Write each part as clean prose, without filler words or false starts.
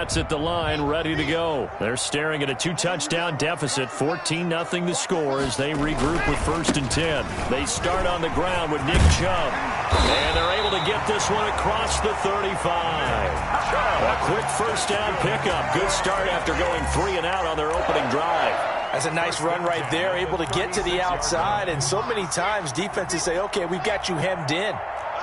Pats at the line, ready to go. They're staring at a 2-touchdown deficit, 14-0 the score as they regroup with 1st and 10. They start on the ground with Nick Chubb. And they're able to get this one across the 35. A quick first down pickup. Good start after going 3 and out on their opening drive. That's a nice run right there, able to get to the outside. And so many times defenses say, okay, we've got you hemmed in.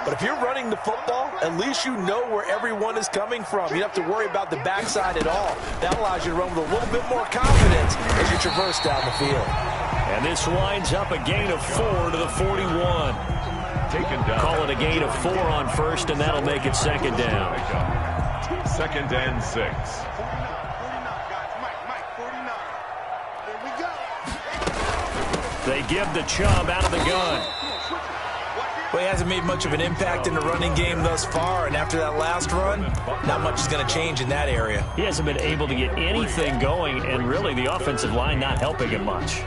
But if you're running the football, at least you know where everyone is coming from. You don't have to worry about the backside at all. That allows you to run with a little bit more confidence as you traverse down the field. And this winds up a gain of 4 to the 41. Call it a gain of 4 on 1st, and that'll make it 2nd down. 2nd and 6. They give the Chubb out of the gun. Well, he hasn't made much of an impact in the running game thus far, and after that last run, not much is going to change in that area. He hasn't been able to get anything going, and really the offensive line not helping him much.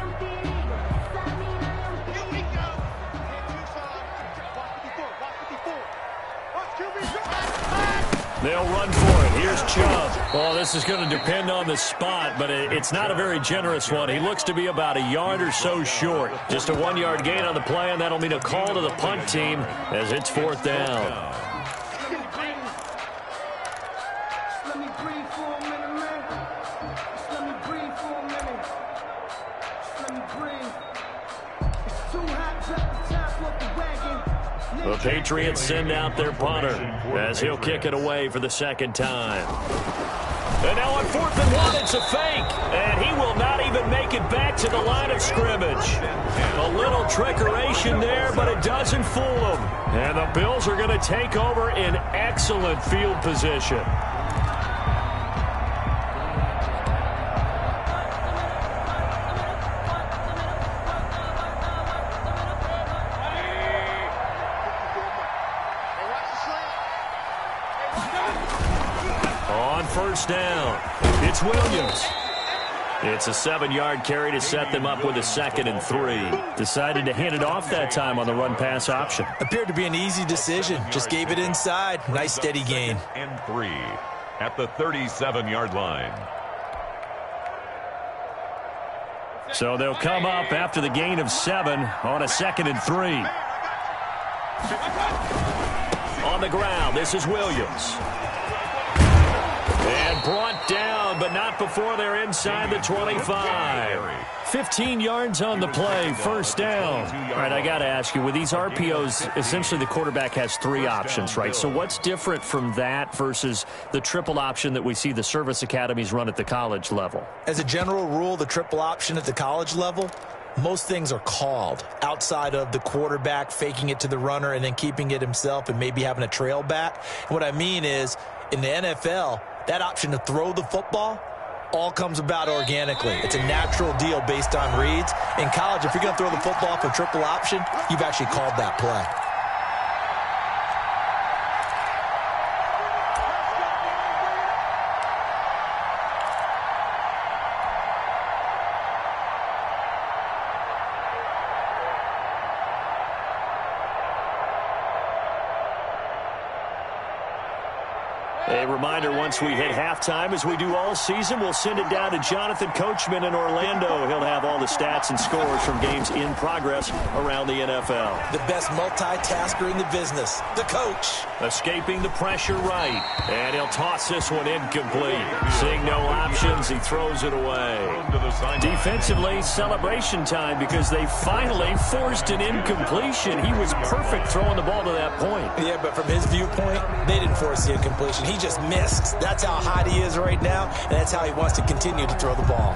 They'll run for it. Here's Chubb. Well, this is going to depend on the spot, but it's not a very generous one. He looks to be about a yard or so short. Just a 1-yard gain on the play, and that'll mean a call to the punt team as it's 4th down. The Patriots send out their punter as he'll kick it away for the 2nd time. And now on 4th and 1, it's a fake. And he will not even make it back to the line of scrimmage. A little trickeration there, but it doesn't fool him. And the Bills are going to take over in excellent field position. On 1st down, it's Williams. It's a 7-yard carry to set them up with a 2nd and 3. Decided to hand it off that time on the run-pass option. Appeared to be an easy decision. Just gave it inside. Nice steady gain. And 3 at the 37-yard line. So they'll come up after the gain of 7 on a 2nd and 3. On the ground, this is Williams. And brought down, but not before they're inside the 25. 15 yards on the play, 1st down. All right, I got to ask you, with these RPOs, essentially the quarterback has 3 options, right? So what's different from that versus the triple option that we see the service academies run at the college level? As a general rule, the triple option at the college level, most things are called outside of the quarterback faking it to the runner and then keeping it himself and maybe having a trail back. And what I mean is, in the NFL, that option to throw the football all comes about organically. It's a natural deal based on reads. In college, if you're going to throw the football for triple option, you've actually called that play. A reminder, once we hit halftime, as we do all season, we'll send it down to Jonathan Coachman in Orlando. He'll have all the stats and scores from games in progress around the NFL. The best multitasker in the business, the coach. Escaping the pressure right, and he'll toss this one incomplete. Seeing no options, he throws it away. Defensively, celebration time because they finally forced an incompletion. He was perfect throwing the ball to that point. Yeah, but from his viewpoint, they didn't force the incompletion. He just missed. That's how hot he is right now, and that's how he wants to continue to throw the ball.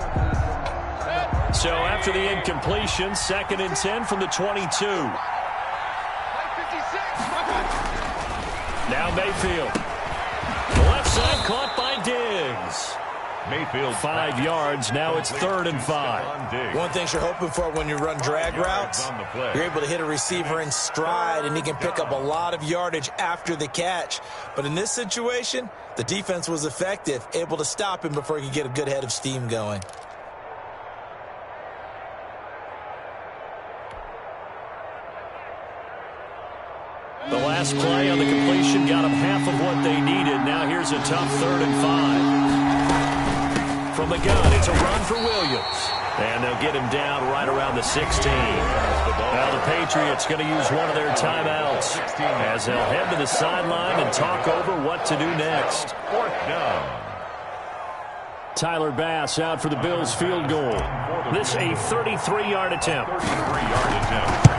So after the incompletion, 2nd and 10 from the 22. Now Mayfield. Left side caught by Diggs. Mayfield 5 yards. Now it's 3rd and 5. One thing you're hoping for when you run drag routes, you're able to hit a receiver in stride, and he can pick up a lot of yardage after the catch. But in this situation, the defense was effective, able to stop him before he could get a good head of steam going. The last play on the completion got them half of what they needed. Now here's a tough 3rd and 5. From the gun, it's a run for Williams. And they'll get him down right around the 16. Now the Patriots going to use one of their timeouts as they'll head to the sideline and talk over what to do next. Fourth down. Tyler Bass out for the Bills field goal. This a 33-yard attempt. 33-yard attempt.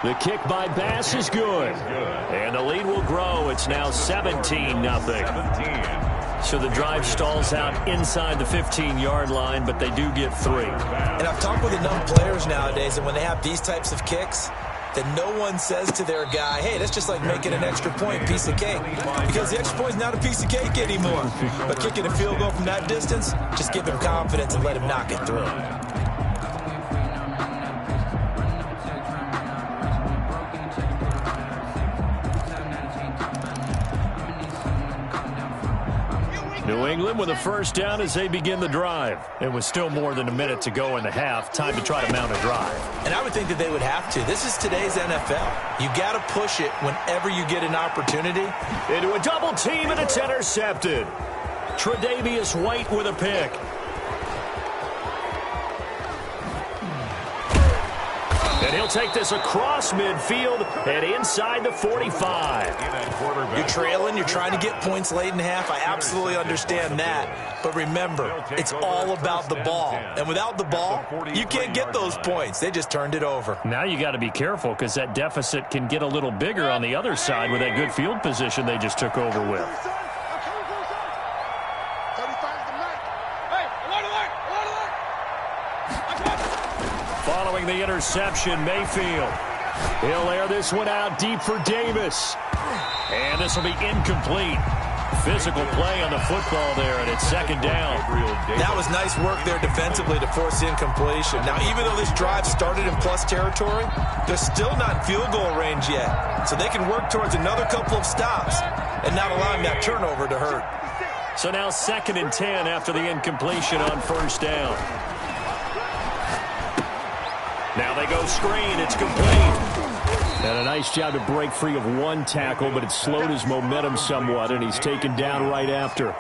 The kick by Bass is good. And the lead will grow. It's now 17-0. 17. So the drive stalls out inside the 15-yard line, but they do get 3. And I've talked with enough players nowadays, and when they have these types of kicks, that no one says to their guy, hey, that's just like making an extra point, piece of cake. Because the extra point is not a piece of cake anymore. But kicking a field goal from that distance, just give him confidence and let him knock it through. New England with a first down as they begin the drive. And with still more than a minute to go in the half, time to try to mount a drive. And I would think that they would have to. This is today's NFL. You got to push it whenever you get an opportunity. Into a double team, and it's intercepted. Tre'Davious White with a pick. And he'll take this across midfield and inside the 45. You're trailing. You're trying to get points late in half. I absolutely understand that. But remember, it's all about the ball. And without the ball, you can't get those points. They just turned it over. Now you got to be careful because that deficit can get a little bigger on the other side with that good field position they just took over with. Following the interception, Mayfield. He'll air this one out deep for Davis. And this will be incomplete. Physical play on the football there, and it's second down. That was nice work there defensively to force incompletion. Now, even though this drive started in plus territory, they're still not in field goal range yet. So they can work towards another couple of stops and not allowing that turnover to hurt. So now 2nd and 10 after the incompletion on first down. Now they go screen. It's complete. And a nice job to break free of one tackle, but it slowed his momentum somewhat, and he's taken down right after.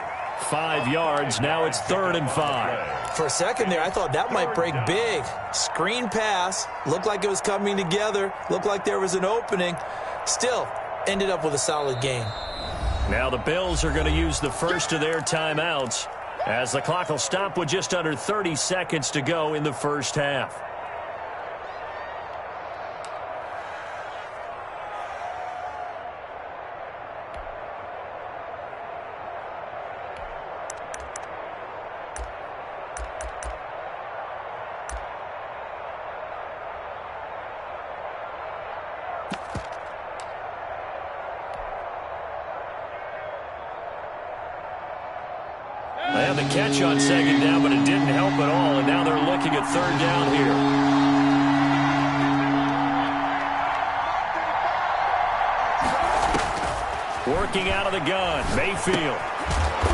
5 yards. Now it's 3rd and 5. For a second there, I thought that might break big. Screen pass. Looked like it was coming together. Looked like there was an opening. Still, ended up with a solid gain. Now the Bills are going to use the first of their timeouts as the clock will stop with just under 30 seconds to go in the first half. They had the catch on second down, but it didn't help at all, and now they're looking at 3rd down here. Working out of the gun, Mayfield.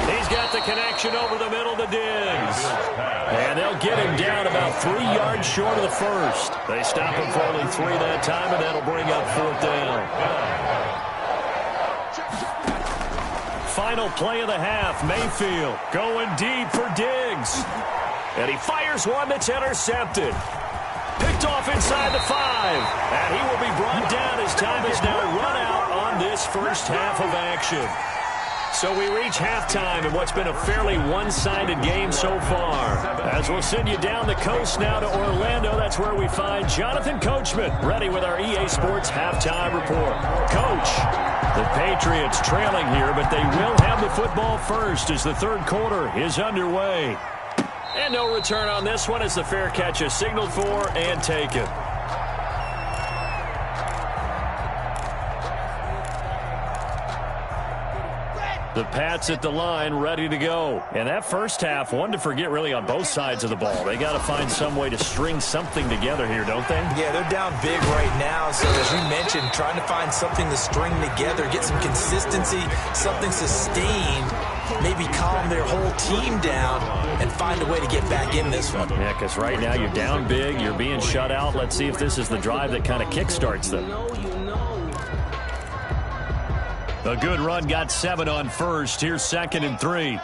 He's got the connection over the middle to Diggs. And they'll get him down about 3 yards short of the first. They stop him for only 3 that time, and that'll bring up 4th down. Final play of the half, Mayfield going deep for Diggs. And he fires one that's intercepted. Picked off inside the 5. And he will be brought down as time is now run out on this first half of action. So we reach halftime in what's been a fairly one-sided game so far. As we'll send you down the coast now to Orlando, that's where we find Jonathan Coachman ready with our EA Sports Halftime Report. Coach, the Patriots trailing here, but they will have the football first as the 3rd quarter is underway. And no return on this one as the fair catch is signaled for and taken. The Pats at the line, ready to go. And that first half, one to forget really on both sides of the ball. They got to find some way to string something together here, don't they? Yeah, they're down big right now. So as you mentioned, trying to find something to string together, get some consistency, something sustained, maybe calm their whole team down and find a way to get back in this one. Yeah, because right now you're down big, you're being shut out. Let's see if this is the drive that kind of kickstarts them. A good run, got 7 on first. Here's 2nd and 3.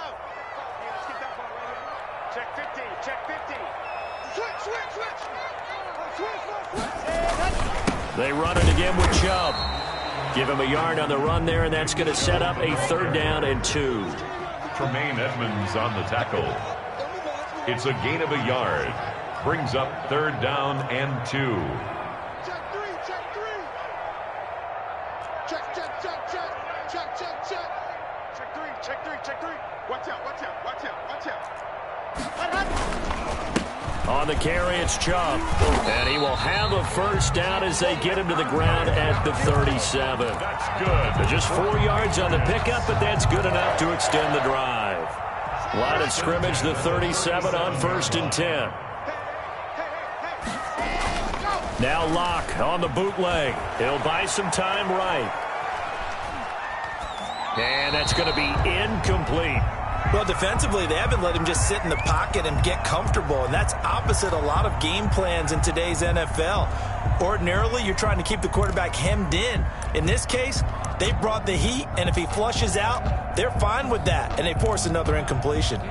They run it again with Chubb. Give him a yard on the run there, and that's going to set up a 3rd down and 2. Tremaine Edmonds on the tackle. It's a gain of a yard. Brings up 3rd down and 2. Check 3, check 3. Check, check, check, check. Check, check, check. Check 3, check 3, check 3. Watch out, watch out, watch out, watch out. On the carry, it's Chubb. And he will have a 1st down as they get him to the ground at the 37. That's good. Just 4 yards on the pickup, but that's good enough to extend the drive. Line of scrimmage, the 37 on 1st and 10. Now Locke on the bootleg. He'll buy some time right. And that's going to be incomplete. Well, defensively, they haven't let him just sit in the pocket and get comfortable, and that's opposite a lot of game plans in today's NFL. Ordinarily, you're trying to keep the quarterback hemmed in. In this case, they brought the heat, and if he flushes out, they're fine with that, and they force another incompletion.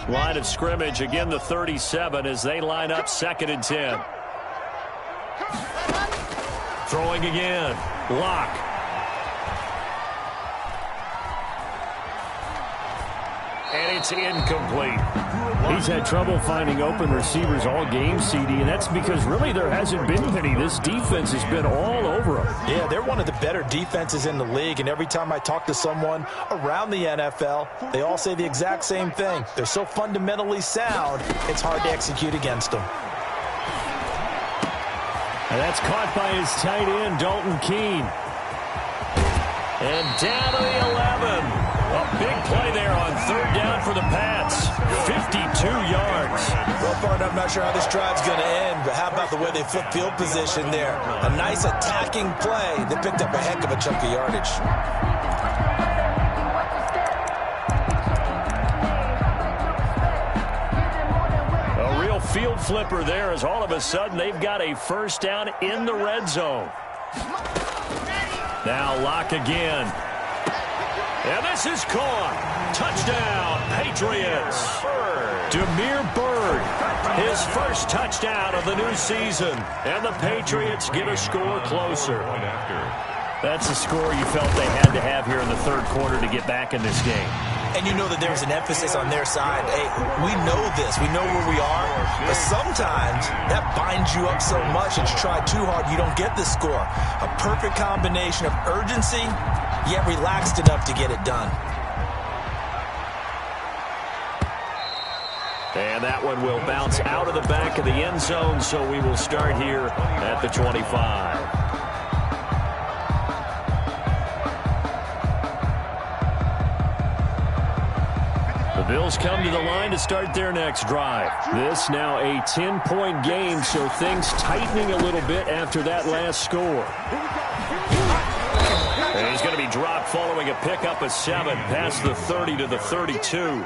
Line of scrimmage, again the 37 as they line up 2nd and 10. Throwing again, Locke. And it's incomplete. He's had trouble finding open receivers all game, CD, and that's because really there hasn't been many. This defense has been all over him. Yeah, they're one of the better defenses in the league, and every time I talk to someone around the NFL, they all say the exact same thing. They're so fundamentally sound, it's hard to execute against them. And that's caught by his tight end, Dalton Keene. And down to the 11. A big play there on 3rd down for the Pats. 52 yards. Well, partner, I'm not sure how this drive's going to end, but how about the way they flip field position there? A nice attacking play. They picked up a heck of a chunk of yardage. A real field flipper there as all of a sudden they've got a 1st down in the red zone. Now Locke again. And this is caught. Touchdown, Patriots. Demir Bird, his 1st touchdown of the new season. And the Patriots get a score closer. That's a score you felt they had to have here in the 3rd quarter to get back in this game. And you know that there's an emphasis on their side. Hey, we know this. We know where we are. But sometimes that binds you up so much that you try too hard, you don't get the score. A perfect combination of urgency, yet relaxed enough to get it done. And that one will bounce out of the back of the end zone, so we will start here at the 25. The Bills come to the line to start their next drive. This now a 10-point game, so things tightening a little bit after that last score. And he's going to be dropped following a pickup of 7 past the 30 to the 32.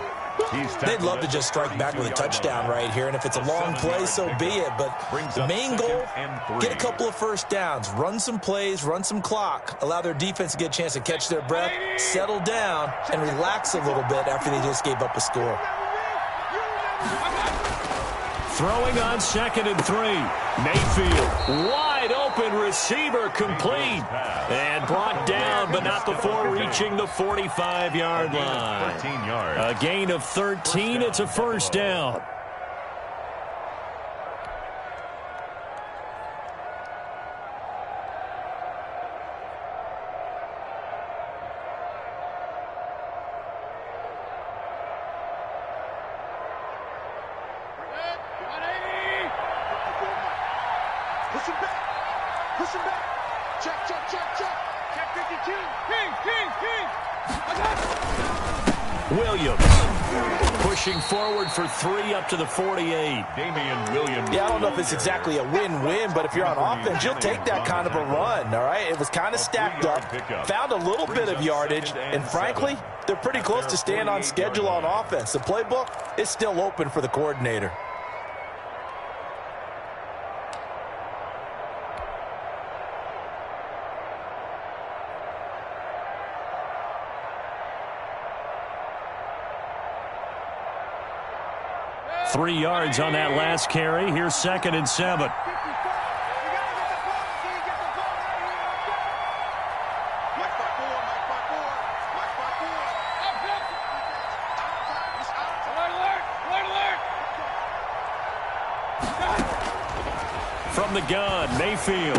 They'd love to just strike back with a touchdown right here, and if it's a long play, so be it. But the main goal, get a couple of 1st downs, run some plays, run some clock, allow their defense to get a chance to catch their breath, settle down, and relax a little bit after they just gave up a score. Throwing on 2nd and 3. Mayfield, wide open receiver, complete. And brought down, but not before reaching the 45-yard line. 13 yards. A gain of 13. It's a 1st down. Push him back. Push him back. Check, check, check, check. Check 52. King. Williams pushing forward for 3 up to the 48. Damian Williams. Yeah, I don't know if it's exactly a win-win, but if you're on offense, you'll take that kind of a run, all right? It was kind of stacked up, found a little bit of yardage, and frankly, they're pretty close to staying on schedule on offense. The playbook is still open for the coordinator. 3 yards on that last carry. Here's 2nd and 7. From the gun, Mayfield.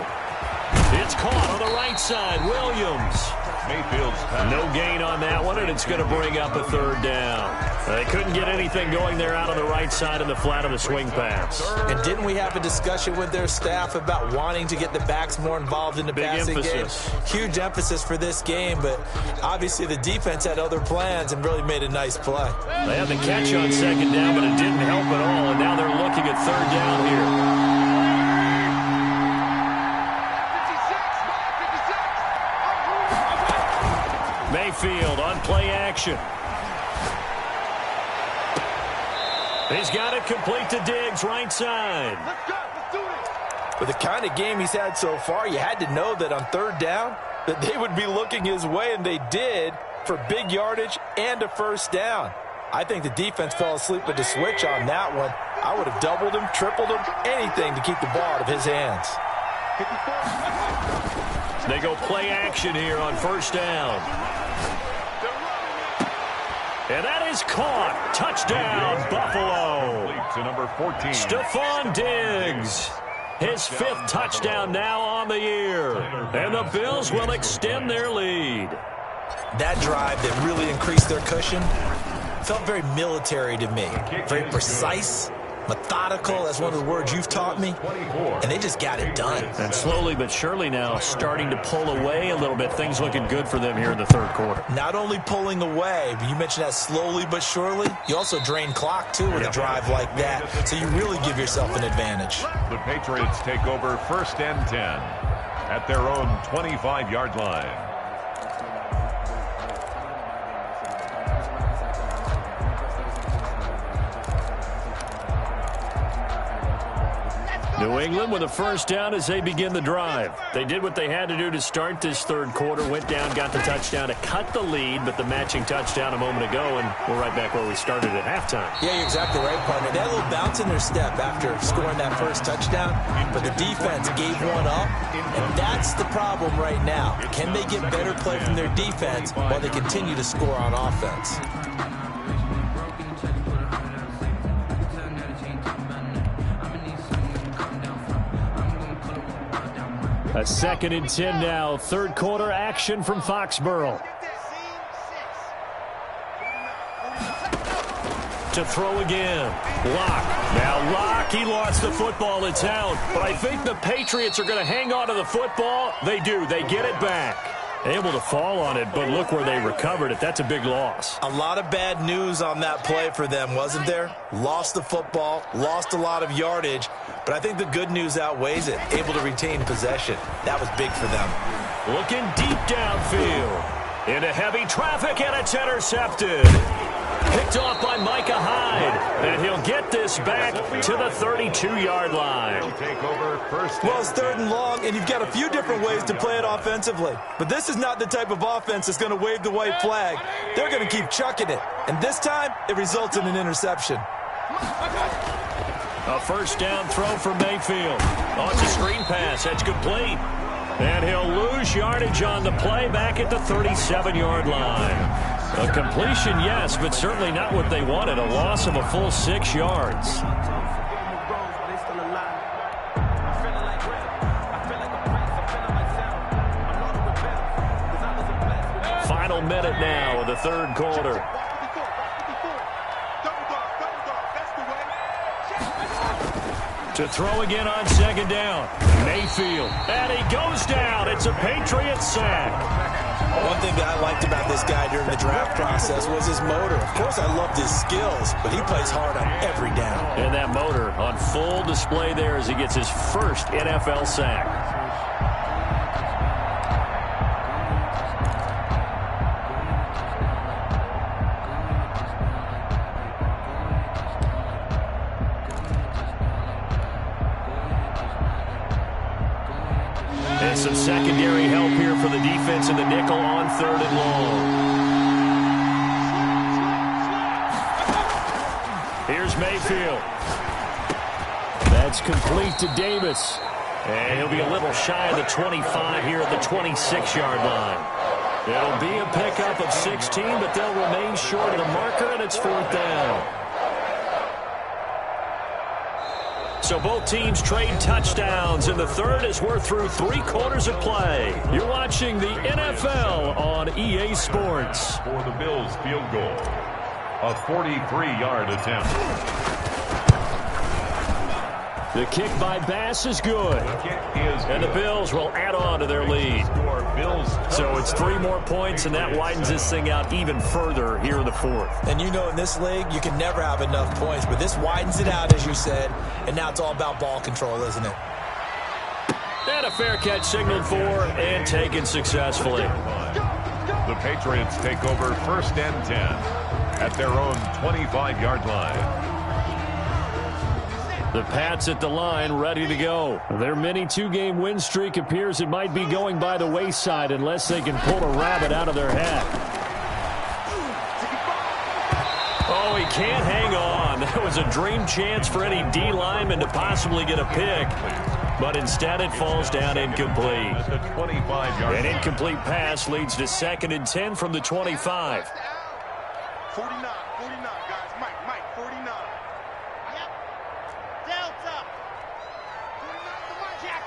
It's caught on the right side. Williams. Mayfield's pass. No gain on that one, and it's going to bring up a 3rd down. They couldn't get anything going there out on the right side in the flat of the swing pass. And didn't we have a discussion with their staff about wanting to get the backs more involved in the passing game? Huge emphasis for this game, but obviously the defense had other plans and really made a nice play. They had the catch on 2nd down, but it didn't help at all, and now they're looking at 3rd down here. Mayfield on play action. He's got it complete to Diggs, right side. Let's go. Let's do it. With the kind of game he's had so far, you had to know that on 3rd down, that they would be looking his way, and they did, for big yardage and a 1st down. I think the defense fell asleep at the switch on that one. I would have doubled him, tripled him, anything to keep the ball out of his hands. They go play action here on 1st down. And that is caught. Touchdown, Buffalo. To number 14. Stephon Diggs. His 5th touchdown now on the year. And the Bills will extend their lead. That drive that really increased their cushion felt very military to me. Very precise, methodical. That's one of the words you've taught me. And they just got it done. And slowly but surely now starting to pull away a little bit. Things looking good for them here in the 3rd quarter. Not only pulling away, but you mentioned that slowly but surely. You also drain clock, too, with a drive like that. So you really give yourself an advantage. The Patriots take over 1st and 10 at their own 25-yard line. New England with a 1st down as they begin the drive. They did what they had to do to start this 3rd quarter, went down, got the touchdown to cut the lead, but the matching touchdown a moment ago, and we're right back where we started at halftime. Yeah, you're exactly right, partner. They had a little bounce in their step after scoring that 1st touchdown, but the defense gave one up, and that's the problem right now. Can they get better play from their defense while they continue to score on offense? A 2nd and 10 now. 3rd quarter action from Foxborough. To throw again. Locke. Now Locke, he lost the football. It's out. But I think the Patriots are going to hang on to the football. They do. They get it back. Able to fall on it, but look where they recovered it. That's a big loss. A lot of bad news on that play for them, wasn't there? Lost the football, lost a lot of yardage, but I think the good news outweighs it. Able to retain possession. That was big for them. Looking deep downfield. Into heavy traffic, and it's intercepted. Picked off by Micah Hyde. And he'll get this back to the 32-yard line. Well, it's 3rd and long, and you've got a few different ways to play it offensively. But this is not the type of offense that's going to wave the white flag. They're going to keep chucking it. And this time, it results in an interception. A 1st down throw for Mayfield. Oh, it's a screen pass. That's complete. And he'll lose yardage on the play back at the 37-yard line. A completion, yes, but certainly not what they wanted. A loss of a full 6 yards. Final minute now of the 3rd quarter. To throw again on 2nd down. Mayfield. And he goes down. It's a Patriots sack. One thing that I liked about this guy during the draft process was his motor. Of course, I loved his skills, but he plays hard on every down. And that motor on full display there as he gets his 1st NFL sack. And some secondary help here for the defense in the nickel on 3rd and long. Here's Here's Mayfield. That's complete to Davis. And he'll be a little shy of the 25 here at the 26-yard line. It'll be a pickup of 16, but they'll remain short of the marker, and it's 4th down. So both teams trade touchdowns in the third as we're through 3 quarters of play. You're watching the NFL on EA Sports. For the Bills field goal, a 43-yard attempt. The kick by Bass is good. And the Bills will add on to their lead. So it's 3 more points, and that widens this thing out even further here in the 4th. And you know, in this league, you can never have enough points, but this widens it out, as you said, and now it's all about ball control, isn't it? And a fair catch signaled for and taken successfully. The Patriots take over 1st and 10 at their own 25-yard line. The Pats at the line, ready to go. Their mini 2-game win streak appears it might be going by the wayside unless they can pull a rabbit out of their hat. Oh, he can't hang on. That was a dream chance for any D lineman to possibly get a pick. But instead it falls down incomplete. An incomplete pass leads to 2nd and 10 from the 25. 49, guys. Mike, 49. Yep. Delta. 49, Jack.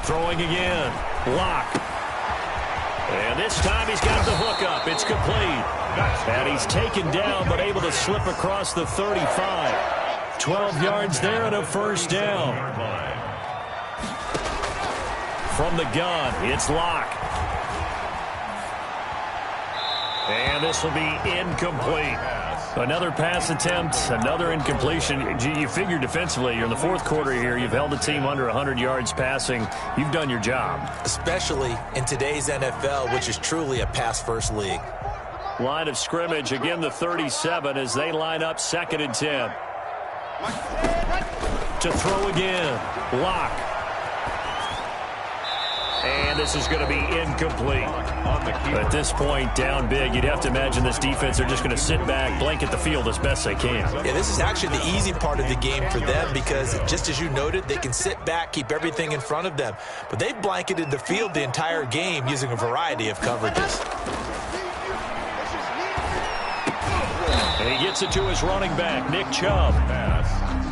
Throwing again. Lock. And this time he's got the hook up. It's complete. And he's taken down but able to slip across the 35. 12 yards there and a 1st down. From the gun, it's Lock. And this will be incomplete. Another pass attempt, another incompletion. You figure defensively, you're in the 4th quarter here. You've held the team under 100 yards passing. You've done your job. Especially in today's NFL, which is truly a pass-first league. Line of scrimmage, again the 37 as they line up 2nd and 10. To throw again. Lock. And this is going to be incomplete. At this point, down big, you'd have to imagine this defense are just going to sit back, blanket the field as best they can. Yeah, this is actually the easy part of the game for them because, just as you noted, they can sit back, keep everything in front of them. But they've blanketed the field the entire game using a variety of coverages. And he gets it to his running back, Nick Chubb.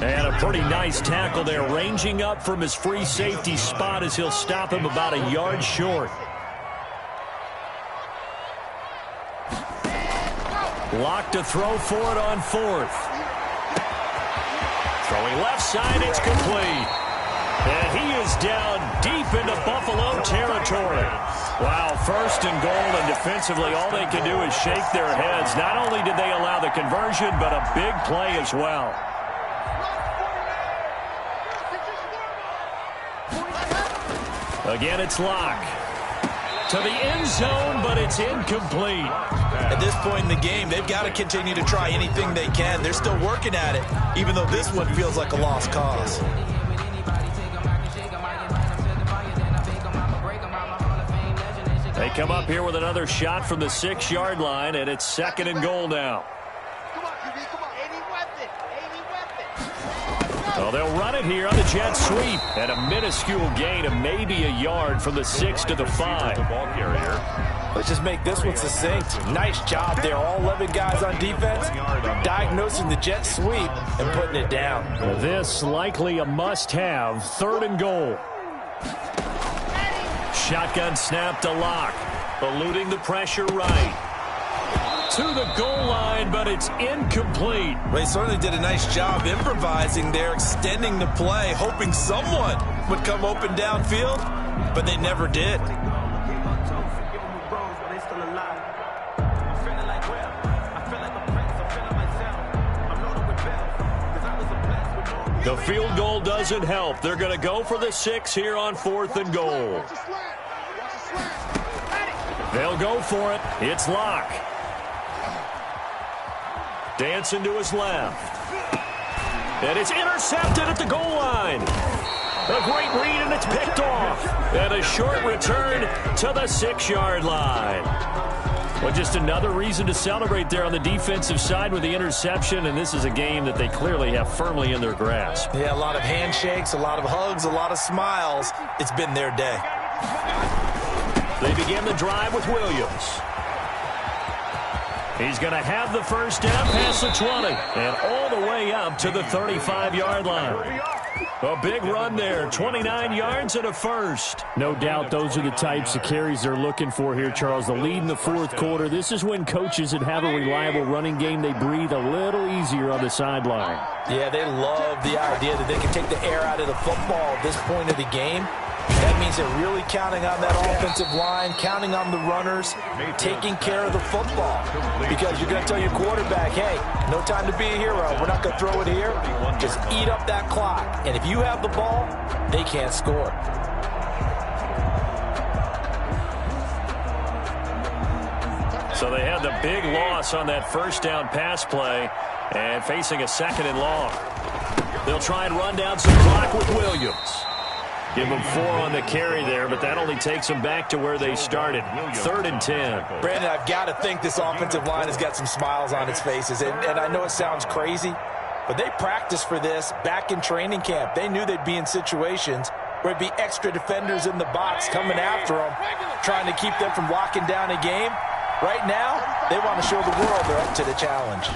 And a pretty nice tackle there, ranging up from his free safety spot as he'll stop him about a yard short. Lock to throw for it on 4th. Throwing left side, it's complete. And he is down deep into Buffalo territory. Wow, 1st and goal, and defensively all they can do is shake their heads. Not only did they allow the conversion, but a big play as well. Again, it's Lock. To the end zone, but it's incomplete. At this point in the game, they've got to continue to try anything they can. They're still working at it, even though this one feels like a lost cause. They come up here with another shot from the 6-yard line, and it's 2nd and goal now. Well, they'll run it here on the jet sweep. And a minuscule gain of maybe a yard from the 6 to the 5. Let's just make this one succinct. Nice job there. All 11 guys on defense diagnosing the jet sweep and putting it down. This likely a must-have. 3rd and goal. Shotgun snap to Lock. Eluding the pressure right. To the goal line, but it's incomplete. They certainly did a nice job improvising there, extending the play, hoping someone would come open downfield, but they never did. The field goal doesn't help. They're going to go for the 6 here on 4th and goal. They'll go for it. It's Lock. Dancing to his left. And it's intercepted at the goal line. A great read, and it's picked off. And a short return to the 6-yard line. Well, just another reason to celebrate there on the defensive side with the interception, and this is a game that they clearly have firmly in their grasp. Yeah, a lot of handshakes, a lot of hugs, a lot of smiles. It's been their day. They begin the drive with Williams. He's going to have the first down past the 20 and all the way up to the 35-yard line. A big run there, 29 yards and a first. No doubt those are the types of carries they're looking for here, Charles. The lead in the fourth quarter. This is when coaches that have a reliable running game, they breathe a little easier on the sideline. Yeah, they love the idea that they can take the air out of the football at this point of the game. That means they're really counting on that offensive line, counting on the runners, taking care of the football. Because you're going to tell your quarterback, hey, no time to be a hero. We're not going to throw it here. Just eat up that clock. And if you have the ball, they can't score. So they had the big loss on that first down pass play and facing a second and long. They'll try and run down some clock with Williams. Give them 4 on the carry there, but that only takes them back to where they started. 3rd and 10. Brandon, I've got to think this offensive line has got some smiles on its faces. And I know it sounds crazy, but they practiced for this back in training camp. They knew they'd be in situations where it'd be extra defenders in the box coming after them, trying to keep them from locking down a game. Right now, they want to show the world they're up to the challenge.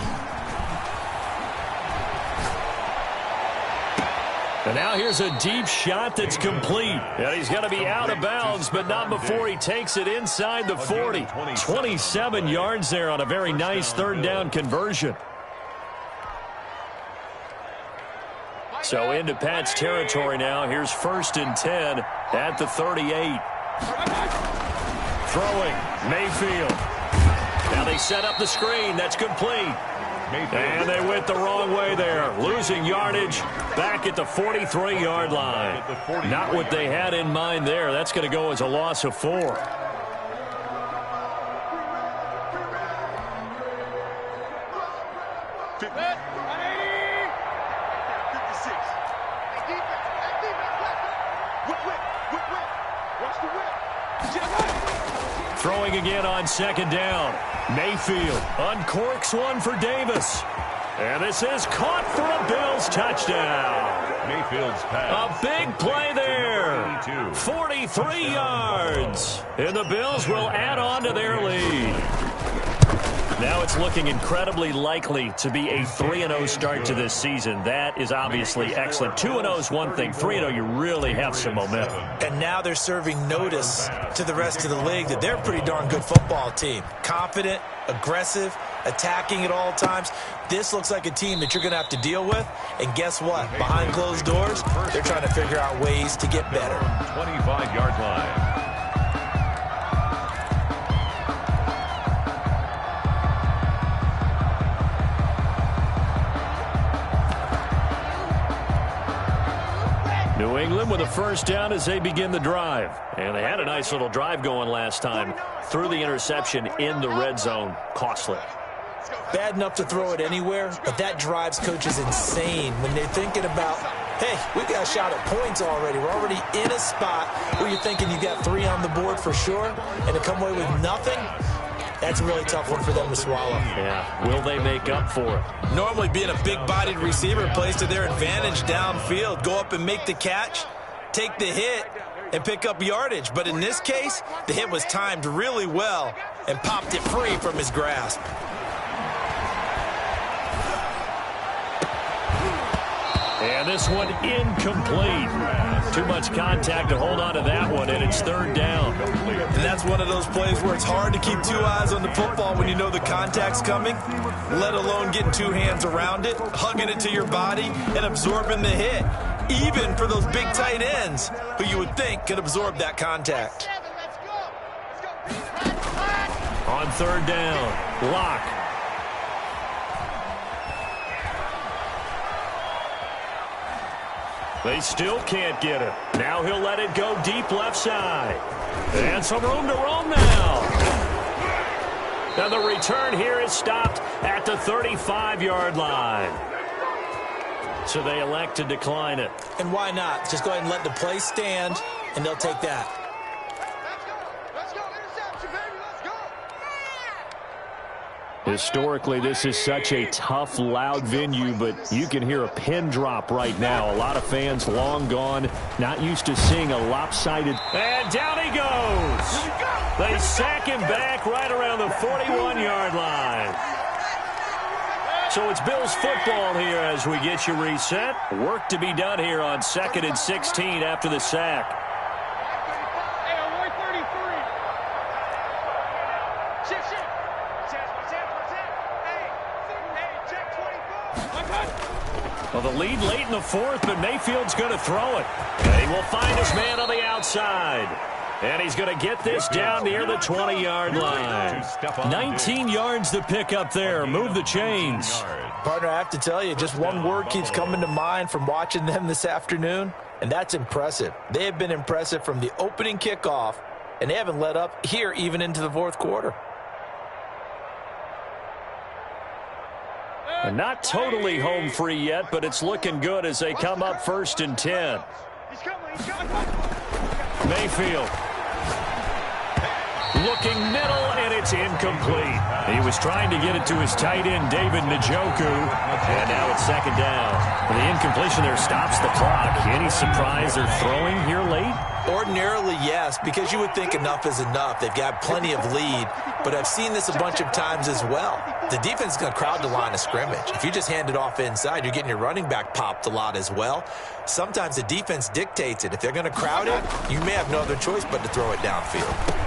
And now here's a deep shot that's complete. And he's going to be out of bounds, but not before he takes it inside the 40. 27 yards there on a very nice third down conversion. So into Pat's territory now. Here's 1st and 10 at the 38. Throwing, Mayfield. Now they set up the screen. That's complete. And they went the wrong way there. Losing yardage back at the 43-yard line. Not what they had in mind there. That's going to go as a loss of 4. Throwing again on 2nd down. Mayfield uncorks one for Davis. And this is caught for a Bills touchdown. Mayfield's pass. A big play there. 43 yards. And the Bills will add on to their lead. Now it's looking incredibly likely to be a 3-0 start to this season. That is obviously excellent. 2-0 is one thing. 3-0, you really have some momentum. And now they're serving notice to the rest of the league that they're a pretty darn good football team. Confident, aggressive, attacking at all times. This looks like a team that you're going to have to deal with. And guess what? Behind closed doors, they're trying to figure out ways to get better. 25-yard line. New England with a first down as they begin the drive. And they had a nice little drive going last time. Threw the interception in the red zone. Costly. Bad enough to throw it anywhere, but that drives coaches insane when they're thinking about, hey, we got a shot at points already. We're already in a spot where you're thinking you got 3 on the board for sure, and to come away with nothing, that's a really tough one for them to swallow. Yeah, will they make up for it? Normally being a big-bodied receiver plays to their advantage downfield. Go up and make the catch, take the hit, and pick up yardage. But in this case, the hit was timed really well and popped it free from his grasp. And this one incomplete. Too much contact to hold on to that one, and it's 3rd down. And that's one of those plays where it's hard to keep 2 eyes on the football when you know the contact's coming, let alone getting 2 hands around it, hugging it to your body, and absorbing the hit, even for those big tight ends who you would think could absorb that contact. On 3rd down, Locke. They still can't get it. Now he'll let it go deep left side. And some room to roam now. And the return here is stopped at the 35-yard line. So they elect to decline it. And why not? Just go ahead and let the play stand, and they'll take that. Let's go. Interception, baby. Let's go. Historically, this is such a tough, loud venue, but you can hear a pin drop right now. A lot of fans long gone, not used to seeing a lopsided. And down he goes. They sack him back right around the 41-yard line. So it's Bills football here as we get you reset. Work to be done here on 2nd and 16 after the sack. Well, the lead late in the fourth, but Mayfield's going to throw it. And he will find his man on the outside. And he's going to get this down near the 20-yard line. 19 yards to pick up there. Move the chains. Partner, I have to tell you, just one word keeps coming to mind from watching them this afternoon, and that's impressive. They have been impressive from the opening kickoff, and they haven't let up here even into the fourth quarter. Not totally home free yet, but it's looking good as they come up 1st and 10. Mayfield. Looking middle, and it's incomplete. He was trying to get it to his tight end, David Njoku, and now it's 2nd down. The incompletion there stops the clock. Any surprise they're throwing here late? Ordinarily, yes, because you would think enough is enough. They've got plenty of lead, but I've seen this a bunch of times as well. The defense is going to crowd the line of scrimmage. If you just hand it off inside, you're getting your running back popped a lot as well. Sometimes the defense dictates it. If they're going to crowd it, you may have no other choice but to throw it downfield.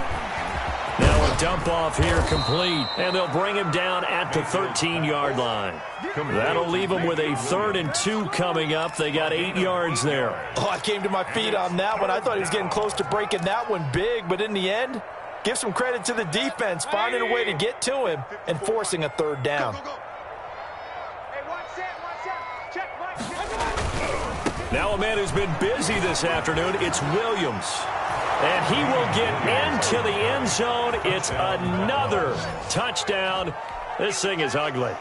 Now a dump off here complete, and they'll bring him down at the 13-yard line. That'll leave him with a 3rd and 2 coming up. They got 8 yards there. Oh, I came to my feet on that one. I thought he was getting close to breaking that one big, but in the end, give some credit to the defense, finding a way to get to him and forcing a 3rd down. Now a man who's been busy this afternoon, it's Williams. And he will get into the end zone. It's another touchdown. This thing is ugly.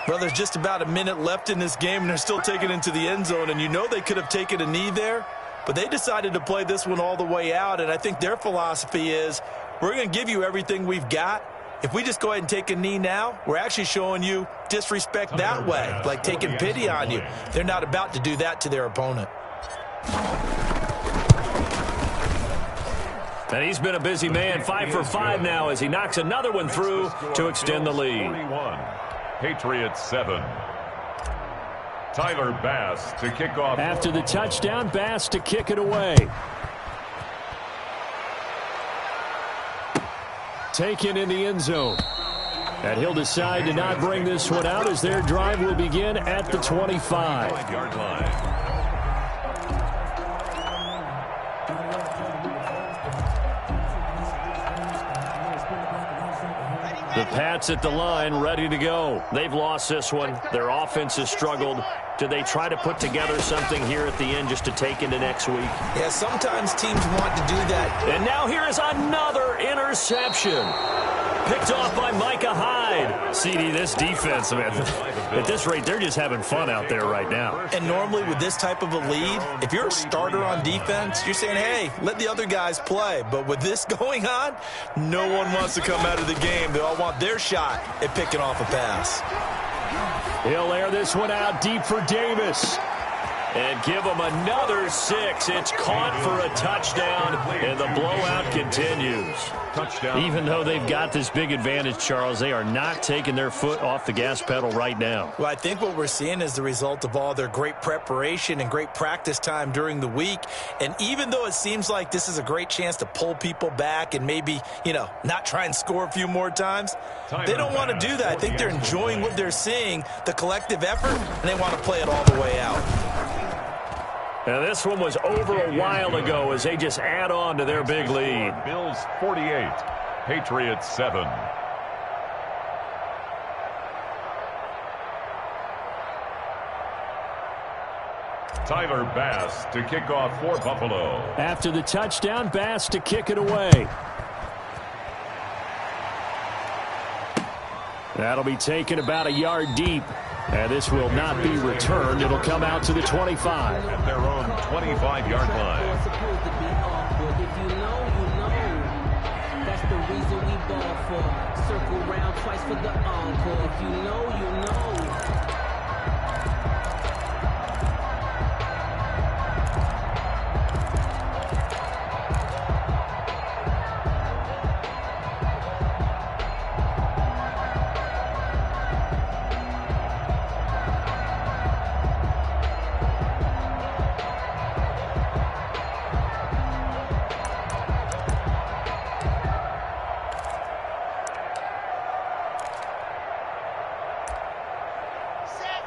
Well, there's just about a minute left in this game, and they're still taking it into the end zone. And you know they could have taken a knee there, but they decided to play this one all the way out. And I think their philosophy is, we're going to give you everything we've got. If we just go ahead and take a knee now, we're actually showing you disrespect that way, like taking pity on you. They're not about to do that to their opponent. And he's been a busy man, 5 for 5 now as he knocks another one through to extend the lead. 41, Patriots 7. Tyler Bass to kick off. After the touchdown, Bass to kick it away. Taken in the end zone. And he'll decide to not bring this one out as their drive will begin at the 25-yard line. The Pats at the line, ready to go. They've lost this one. Their offense has struggled. Do they try to put together something here at the end just to take into next week? Yeah, sometimes teams want to do that. And now here is another interception. Picked off by Micah Hyde. CD, this defense, man, at this rate, they're just having fun out there right now. And normally with this type of a lead, if you're a starter on defense, you're saying, hey, let the other guys play. But with this going on, no one wants to come out of the game. They all want their shot at picking off a pass. He'll air this one out deep for Davis. And give him another 6. It's caught for a touchdown, and the blowout continues. Touchdown. Even though they've got this big advantage, Charles, they are not taking their foot off the gas pedal right now. Well, I think what we're seeing is the result of all their great preparation and great practice time during the week. And even though it seems like this is a great chance to pull people back and maybe, not try and score a few more times, they don't want to do that. I think they're enjoying what they're seeing, the collective effort, and they want to play it all the way out. Now, this one was over a while ago as they just add on to their big lead. Bills 48, Patriots 7. Tyler Bass to kick off for Buffalo. After the touchdown, Bass to kick it away. That'll be taken about a yard deep. And this will not be returned. It'll come out to the 25. At their own 25-yard line. Supposed to be off, but if you know, you know. That's the reason we ball for? Circle round twice for the encore. If you know, you know.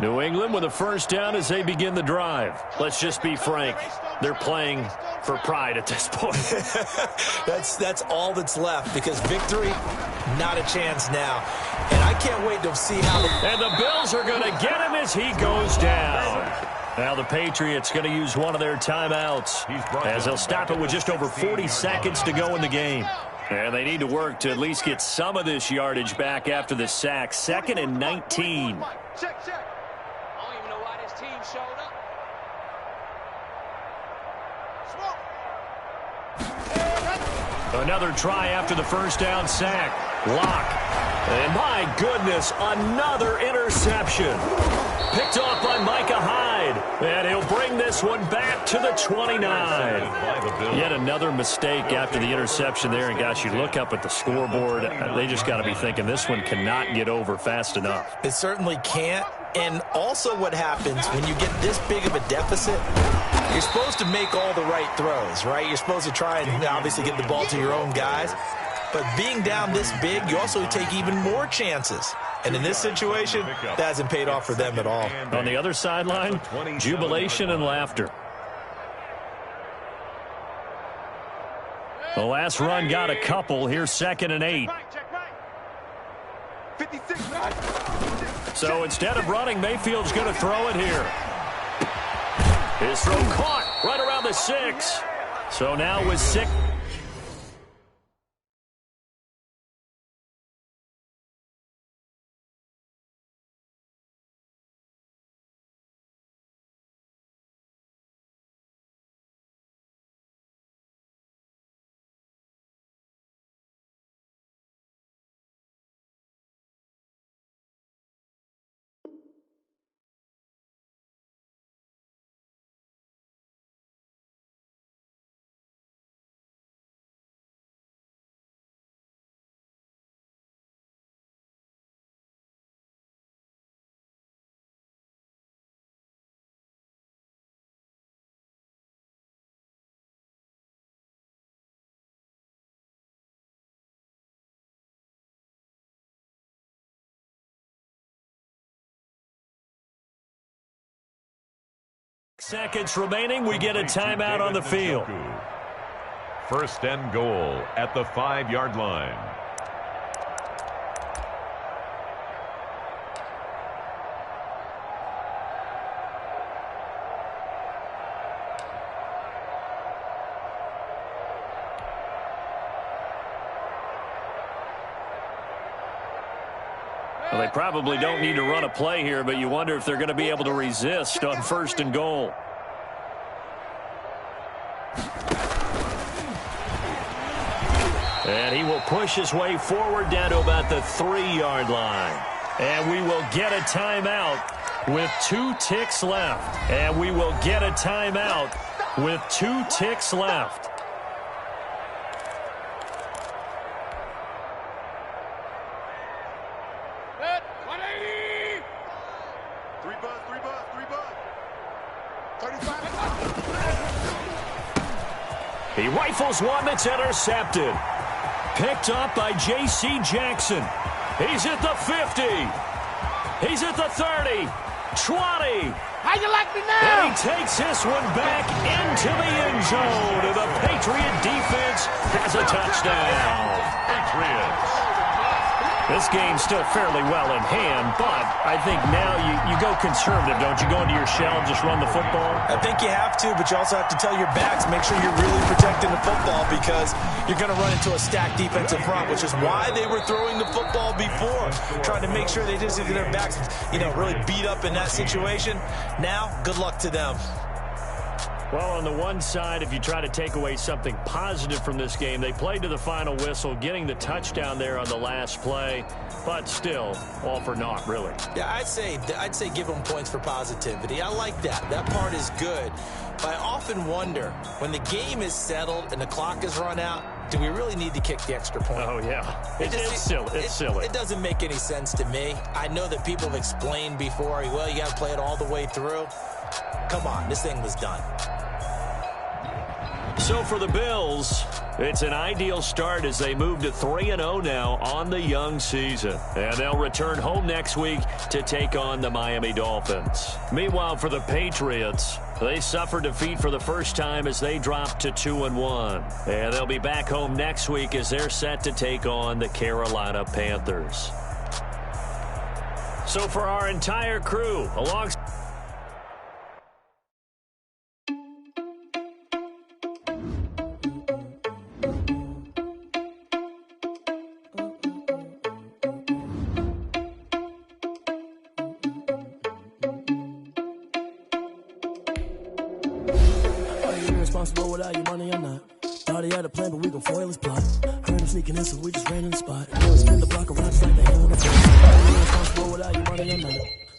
New England with a first down as they begin the drive. Let's just be frank. They're playing for pride at this point. That's all that's left, because victory, not a chance now. And I can't wait to see how And the Bills are going to get him as he goes down. Now the Patriots going to use one of their timeouts as they'll stop it with just over 40 seconds to go in the game. And they need to work to at least get some of this yardage back after the sack. 2nd and 19. Check, check. I don't even know why this team showed up. Another try after the first down sack. Lock. And my goodness, another interception. Picked off by Micah Hyde. And he'll bring this one back to the 29. Yet another mistake after the interception there. And gosh, you look up at the scoreboard, they just got to be thinking this one cannot get over fast enough. it certainly can't. And also what happens when you get this big of a deficit, you're supposed to make all the right throws, right? You're supposed to try and obviously get the ball to your own guys. But being down this big, you also take even more chances. And in this situation, that hasn't paid off for them at all. On the other sideline, jubilation and laughter. The last run got a couple. Here's 2nd and 8. 56. So instead of running, Mayfield's going to throw it here. His throw caught right around the 6. So now with 6. Seconds remaining. We get a timeout on the field. 1st and goal at the 5-yard line. Well, they probably don't need to run a play here, but you wonder if they're going to be able to resist on 1st and goal. And he will push his way forward down to about the 3-yard line. And we will get a timeout with 2 ticks left. And we will get a timeout with 2 ticks left. He rifles one that's intercepted. Picked up by J.C. Jackson. He's at the 50. He's at the 30. 20. How you like me now? And he takes this one back into the end zone. And the Patriot defense has a touchdown. Patriots. This game's still fairly well in hand, but I think now you go conservative, don't you? Go into your shell and just run the football? I think you have to, but you also have to tell your backs, make sure you're really protecting the football, because you're going to run into a stacked defensive front, which is why they were throwing the football before, trying to make sure they just get their backs, really beat up in that situation. Now, good luck to them. Well, on the one side, if you try to take away something positive from this game, they played to the final whistle, getting the touchdown there on the last play, but still, all for naught, really. Yeah, I'd say give them points for positivity. I like that. That part is good. But I often wonder, when the game is settled and the clock is run out, do we really need to kick the extra point? Oh, yeah. It's silly. It doesn't make any sense to me. I know that people have explained before, well, you got to play it all the way through. Come on, this thing was done. So for the Bills, it's an ideal start as they move to 3-0 now on the young season. And they'll return home next week to take on the Miami Dolphins. Meanwhile, for the Patriots, they suffered defeat for the first time as they dropped to 2-1. And they'll be back home next week as they're set to take on the Carolina Panthers. So for our entire crew, alongside without your money or not. Thought he had a plan, but we gon' foil his plot. Heard him sneaking in, so we just ran in the spot. And then we spin the block around just like the hell in the front. Irresponsible without your money or not.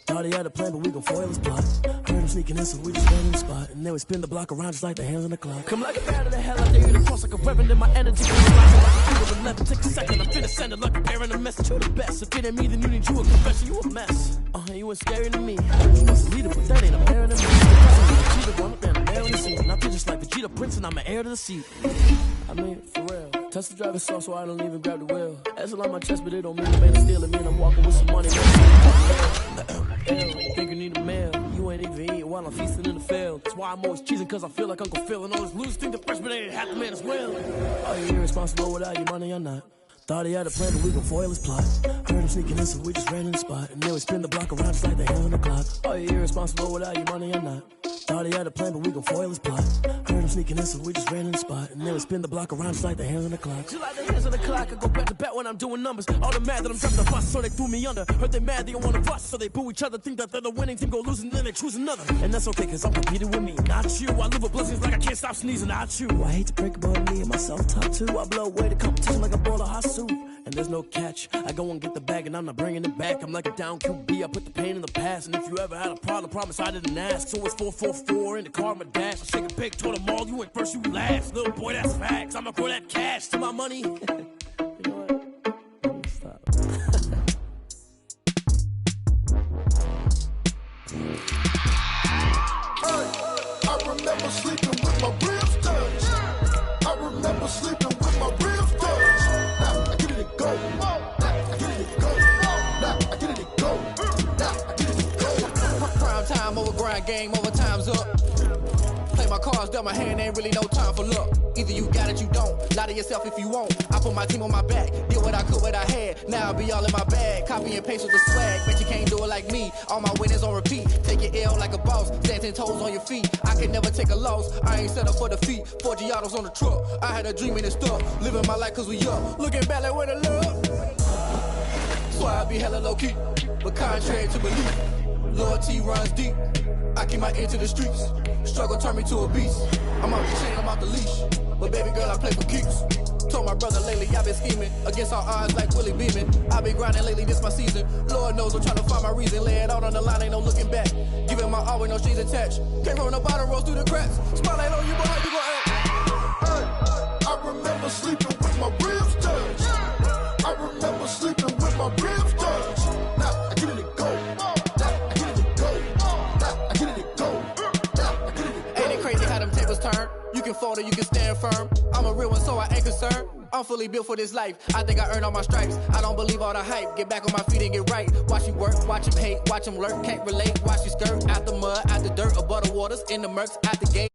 Thought he had a plan, but we gon' foil his plot. Heard him sneaking in, so we just ran in the spot. And then we spin the block around just like the hands on the clock. Come like a bat of the hell, I dare you to cross like a reverend in my energy. Like 11, take a second, I'm finna send it like a bearing a message to the best. If it ain't me, then you need you a confession, you a mess. You ain't scary to me. You must lead it, but that ain't a parent to me. I feel just like Vegeta Prince and I'm an heir to the seat. I mean, for real. Touch the driver's sauce so I don't even grab the wheel. That's on my chest, but it don't mean the man is stealing me and I'm walking with some money. Think you need a meal. You ain't even eating while I'm feasting in the field. That's why I'm always cheesing, cause I feel like Uncle Phil. And all those losers think the freshman ain't half the man as well. Are you irresponsible without your money or not? Thought he had a plan, but we gon' foil his plot. Heard him sneaking in, so we just ran in the spot. And then we spin the block around just like the hands on the clock. Are you irresponsible without your money or not? Thought he had a plan, but we gon' foil his plot. Heard him sneaking in, so we just ran in the spot. And then we spin the block around just like the hands on the clock. Just like the hands on the clock, I go back to back when I'm doing numbers. All the mad that I'm dropping the bus, so they threw me under. Heard they mad, they don't wanna bust, so they boo each other. Think that they're the winning team, go losing, then they choose another. And that's okay, cause I'm competing with me, not you. I live with blessings like I can't stop sneezing, not you. I hate to break about me and my self-talk too. I blow away the competition like a bowl of hot soup. And there's no catch. I go and get the bag and I'm not bringing it back. I'm like a down QB, I put the pain in the past. And if you ever had a problem, promise I didn't ask. So it's 4-4-4 in the car, my dash. I shake a big, told them all, you ain't first, you last. Little boy, that's facts. I'ma grow that cash to my money. You know what? Stop. I remember sleeping with my ribs touched. I remember sleeping with my ribs touched. Now I get it go. Now I get it go. Now I get it go. Now I get it go. Prime time over grind game, overtime's up. Play my cards, dealt my hand, ain't really no time for luck. Either you got it, you don't. Lie to yourself if you won't. I put my team on my back, did what I could, what I had. Now I'll be all in my bag, copy and paste with the swag. Bet you can't do it like me. All my winners on repeat. Take your L like a boss, stand 10 toes on your feet. I can never take a loss. I ain't set up for defeat. 4 Giottos on the truck. I had a dream and it stuck. Living my life cause we up. Looking back like where the love. So I be hella low key, but contrary to belief, loyalty runs deep. I keep my ear to the streets. Struggle turned me to a beast. I'm off the chain, I'm off the leash. But baby girl, I play for keeps. Told my brother lately, I've been scheming against all odds like Willie Beeman. I've been grinding lately, this my season. Lord knows I'm trying to find my reason. Lay it out on the line, ain't no looking back. Giving my all with no strings attached. Came from the bottom, rose through the cracks. Spotlight on you, but how you gon' act? I remember sleeping with my ribs touched. I remember sleeping with my ribs touched. Now I get it go. Now I get it go. Now I get it go. Now I get it go. Ain't it crazy how them tables turn? You can fold or you can stand firm. I'm a real one, so I ain't concerned. I'm fully built for this life. I think I earned all my stripes. I don't believe all the hype. Get back on my feet and get right. Watch you work, watch him hate, watch him lurk. Can't relate, watch you skirt. Out the mud, out the dirt, above the waters, in the murks, out the gate.